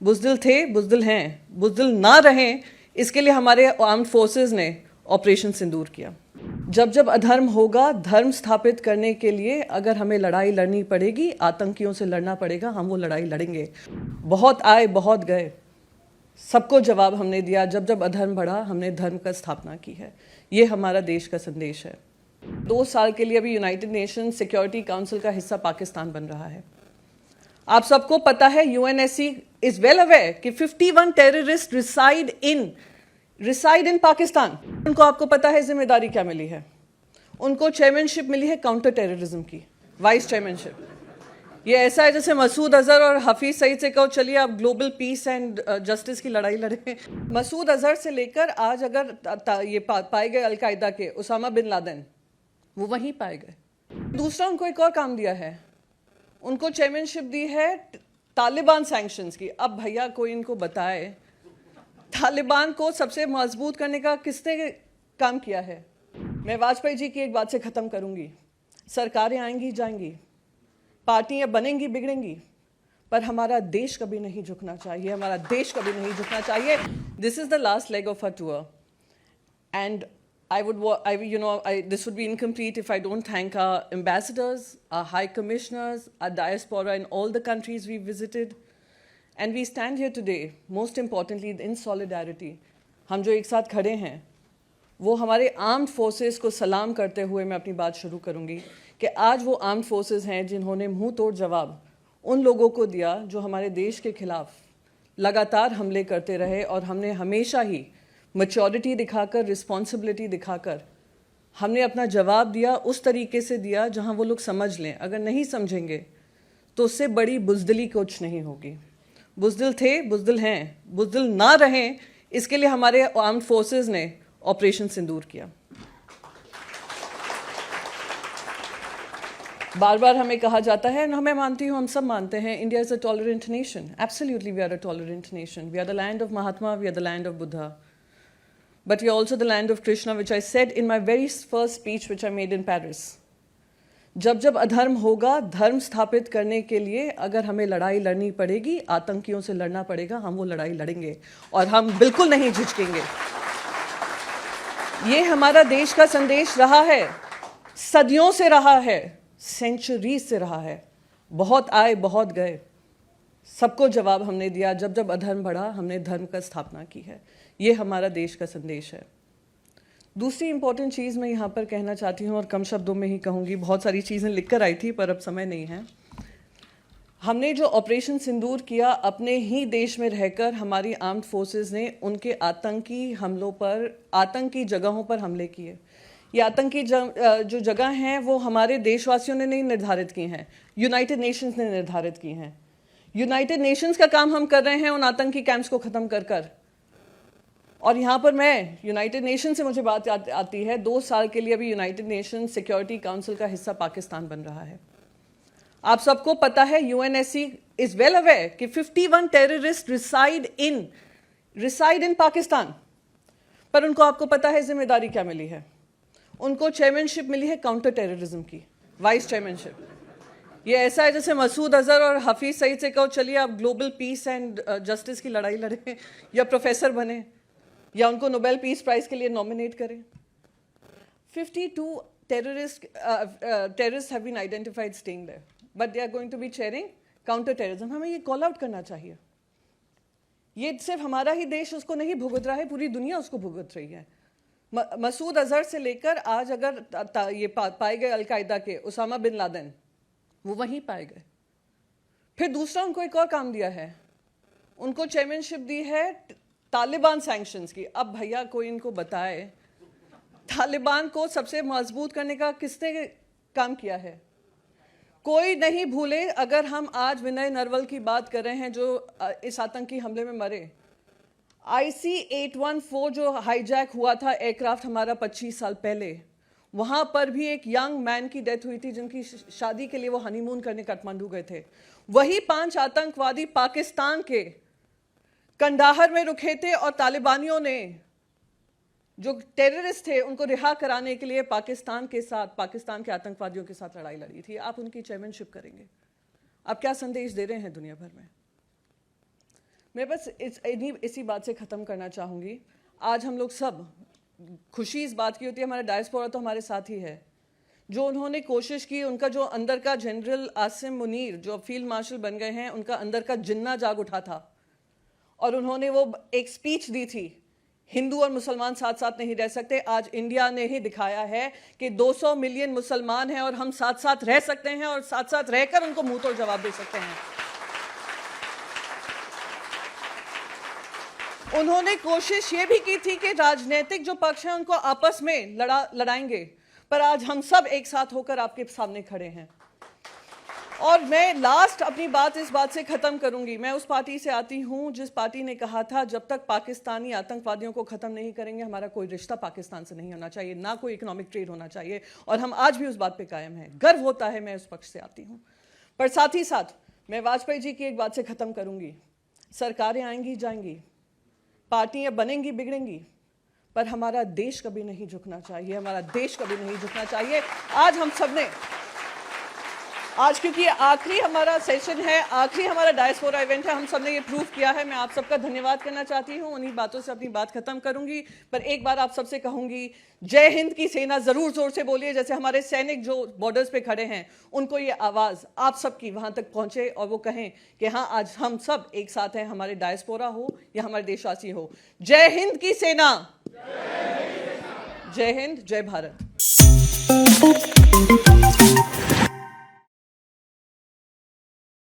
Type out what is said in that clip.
बुज़दिल थे, बुज़दिल हैं, बुज़दिल ना रहें, इसके लिए हमारे आर्म्ड फोर्सेस ने ऑपरेशन सिंदूर किया। जब जब अधर्म होगा, धर्म स्थापित करने के लिए अगर हमें लड़ाई लड़नी पड़ेगी, आतंकियों से लड़ना पड़ेगा, हम वो लड़ाई लड़ेंगे। बहुत आए, बहुत गए, सबको जवाब हमने दिया। जब जब अधर्म बढ़ा, हमने धर्म का स्थापना की है। ये हमारा देश का संदेश है। 2 साल के लिए अभी यूनाइटेड नेशन सिक्योरिटी काउंसिल का हिस्सा पाकिस्तान बन रहा है। आप सबको पता है, यूएनएससी इज वेल अवेयर कि 51 टेररिस्ट रिसाइड इन पाकिस्तान। उनको आपको पता है जिम्मेदारी क्या मिली है? उनको चेयरमैनशिप मिली है काउंटर टेररिज्म की, वाइस चेयरमैनशिप। ये ऐसा है जैसे मसूद अजहर और हफीज सईद से कहो चलिए आप ग्लोबल पीस एंड जस्टिस की लड़ाई लड़ें। मसूद अजहर से लेकर आज अगर ये पाए गए अलकायदा के उसामा बिन लादेन, वो वहीं पाए गए। दूसरा उनको एक और काम दिया है, उनको चेयरमैनशिप दी है तालिबान सैंक्शंस की। अब भैया कोई इनको बताए, तालिबान को सबसे मजबूत करने का किसने काम किया है? मैं वाजपेयी जी की एक बात से ख़त्म करूंगी, सरकारें आएंगी जाएंगी, पार्टियां बनेंगी बिगड़ेंगी, पर हमारा देश कभी नहीं झुकना चाहिए, हमारा देश कभी नहीं झुकना चाहिए। This is the last leg of a tour and this would be incomplete if I don't thank our ambassadors, our high commissioners, our diaspora in all the countries we visited. And we stand here today, most importantly, in solidarity. हम जो एक साथ खड़े हैं, वो हमारे armed forces को सलाम करते हुए मैं अपनी बात शुरू करूंगी कि आज वो आर्म्ड फोर्सेस हैं जिन्होंने मुंह तोड़ जवाब उन लोगों को दिया जो हमारे देश के खिलाफ लगातार हमले करते रहे, और हमने हमेशा ही मैच्योरिटी दिखाकर, रिस्पॉन्सिबिलिटी दिखाकर हमने अपना जवाब दिया, उस तरीके से दिया जहां वो लोग समझ लें। अगर नहीं समझेंगे तो उससे बड़ी बुज़दिली कुछ नहीं होगी। बुज़दिल थे, बुज़दिल हैं, बुज़दिल ना रहें, इसके लिए हमारे आर्म्ड फोर्सेस ने ऑपरेशन सिंदूर किया। बार बार हमें कहा जाता है, और मैं मानती हूँ, हम सब मानते हैं, India is a tolerant nation. Absolutely we are a tolerant nation. We are the land of Mahatma, we are the land of Buddha, but we are also the land of Krishna, which I said in my very first speech which I made in Paris. जब जब अधर्म होगा, धर्म स्थापित करने के लिए अगर हमें लड़ाई लड़नी पड़ेगी, आतंकियों से लड़ना पड़ेगा, हम वो लड़ाई लड़ेंगे और हम बिल्कुल नहीं झिझकेंगे। ये हमारा देश का संदेश रहा है, सदियों से रहा है, सेंचुरीज से रहा है। बहुत आए, बहुत गए, सबको जवाब हमने दिया। जब जब अधर्म बढ़ा, हमने धर्म का स्थापना की है। ये हमारा देश का संदेश है। दूसरी इंपॉर्टेंट चीज़ मैं यहाँ पर कहना चाहती हूँ, और कम शब्दों में ही कहूँगी, बहुत सारी चीज़ें लिखकर आई थी पर अब समय नहीं है। हमने जो ऑपरेशन सिंदूर किया, अपने ही देश में रहकर हमारी आर्म्ड फोर्सेस ने उनके आतंकी हमलों पर, आतंकी जगहों पर हमले किए। ये आतंकी जो जगह हैं वो हमारे देशवासियों ने नहीं निर्धारित की हैं, यूनाइटेड नेशंस ने निर्धारित की हैं। यूनाइटेड नेशंस का काम हम कर रहे हैं उन आतंकी कैंप्स को ख़त्म कर। और यहाँ पर मैं यूनाइटेड नेशन से मुझे बात आती है, 2 साल के लिए अभी यूनाइटेड नेशन सिक्योरिटी काउंसिल का हिस्सा पाकिस्तान बन रहा है। आप सबको पता है, यूएनएससी इज वेल अवेयर कि 51 टेररिस्ट रिसाइड इन पाकिस्तान। पर उनको आपको पता है जिम्मेदारी क्या मिली है? उनको चेयरमैनशिप मिली है काउंटर टेररिज्म की, वाइस चेयरमैनशिप। ये ऐसा है जैसे मसूद अजहर और हफीज सईद से कहो चलिए आप ग्लोबल पीस एंड जस्टिस की लड़ाई लड़ें, या प्रोफेसर बने, या उनको नोबेल पीस प्राइज के लिए नॉमिनेट करें। 52 terrorists have been identified staying there, but they are going to be chairing counter terrorism. हमें ये कॉल आउट करना चाहिए। ये सिर्फ हमारा ही देश उसको नहीं भुगत रहा है, पूरी दुनिया उसको भुगत रही है। मसूद अजहर से लेकर आज अगर ये पाए गए अलकायदा के उसामा बिन लादेन, वो वहीं पाए गए। फिर दूसरा उनको एक और काम दिया है, उनको चेयरमैनशिप दी है तालिबान सैंक्शंस की। अब भैया कोई इनको बताए, तालिबान को सबसे मजबूत करने का किसने काम किया है? कोई नहीं भूले, अगर हम आज विनय नरवल की बात कर रहे हैं जो इस आतंकी हमले में मरे, IC-814 जो हाईजैक हुआ था एयरक्राफ्ट हमारा 25 साल पहले, वहां पर भी एक यंग मैन की डेथ हुई थी जिनकी शादी के लिए वो हनीमून करने काठमांडू गए थे। वही 5 आतंकवादी पाकिस्तान के कंडाहर में रुके थे, और तालिबानियों ने जो टेररिस्ट थे उनको रिहा कराने के लिए पाकिस्तान के आतंकवादियों के साथ लड़ाई लड़ी थी। आप उनकी चेयरमैनशिप करेंगे, आप क्या संदेश दे रहे हैं दुनिया भर में? मैं बस इसी बात से ख़त्म करना चाहूँगी। आज हम लोग सब, खुशी इस बात की होती है हमारा डायस्पोरा तो हमारे साथ ही है, जो उन्होंने कोशिश की, उनका जो अंदर का जनरल आसिम मुनीर जो फील्ड मार्शल बन गए हैं, उनका अंदर का जिन्ना जाग उठा था और उन्होंने वो एक स्पीच दी थी, हिंदू और मुसलमान साथ साथ नहीं रह सकते। आज इंडिया ने ही दिखाया है कि 200 मिलियन मुसलमान हैं और हम साथ साथ रह सकते हैं और साथ साथ रहकर उनको मुंह तोड़ जवाब दे सकते हैं। उन्होंने कोशिश ये भी की थी कि राजनीतिक जो पक्ष हैं उनको आपस में लड़ाएंगे, पर आज हम सब एक साथ होकर आपके सामने खड़े हैं। और मैं लास्ट अपनी बात इस बात से ख़त्म करूंगी। मैं उस पार्टी से आती हूं जिस पार्टी ने कहा था जब तक पाकिस्तानी आतंकवादियों को ख़त्म नहीं करेंगे हमारा कोई रिश्ता पाकिस्तान से नहीं होना चाहिए, ना कोई इकोनॉमिक ट्रेड होना चाहिए, और हम आज भी उस बात पे कायम हैं। गर्व होता है मैं उस पक्ष से आती हूँ। पर साथ ही साथ मैं वाजपेयी जी की एक बात से ख़त्म करूंगी। सरकारें आएंगी जाएंगी, पार्टियां बनेंगी बिगड़ेंगी, पर हमारा देश कभी नहीं झुकना चाहिए, हमारा देश कभी नहीं झुकना चाहिए। आज हम सब ने, आज क्योंकि आखिरी हमारा सेशन है, आखिरी हमारा डायस्पोरा इवेंट है, हम सब ने ये प्रूव किया है। मैं आप सबका धन्यवाद करना चाहती हूँ। उन्हीं बातों से अपनी बात खत्म करूंगी, पर एक बार आप सबसे कहूंगी, जय हिंद की सेना जरूर जोर से बोलिए, जैसे हमारे सैनिक जो बॉर्डर्स पे खड़े हैं उनको ये आवाज़ आप सबकी वहां तक पहुंचे और वो कहें कि हाँ आज हम सब एक साथ हैं, हमारे डायस्पोरा हो या हमारे देशवासी हो। जय हिंद की सेना, जय हिंद, जय भारत।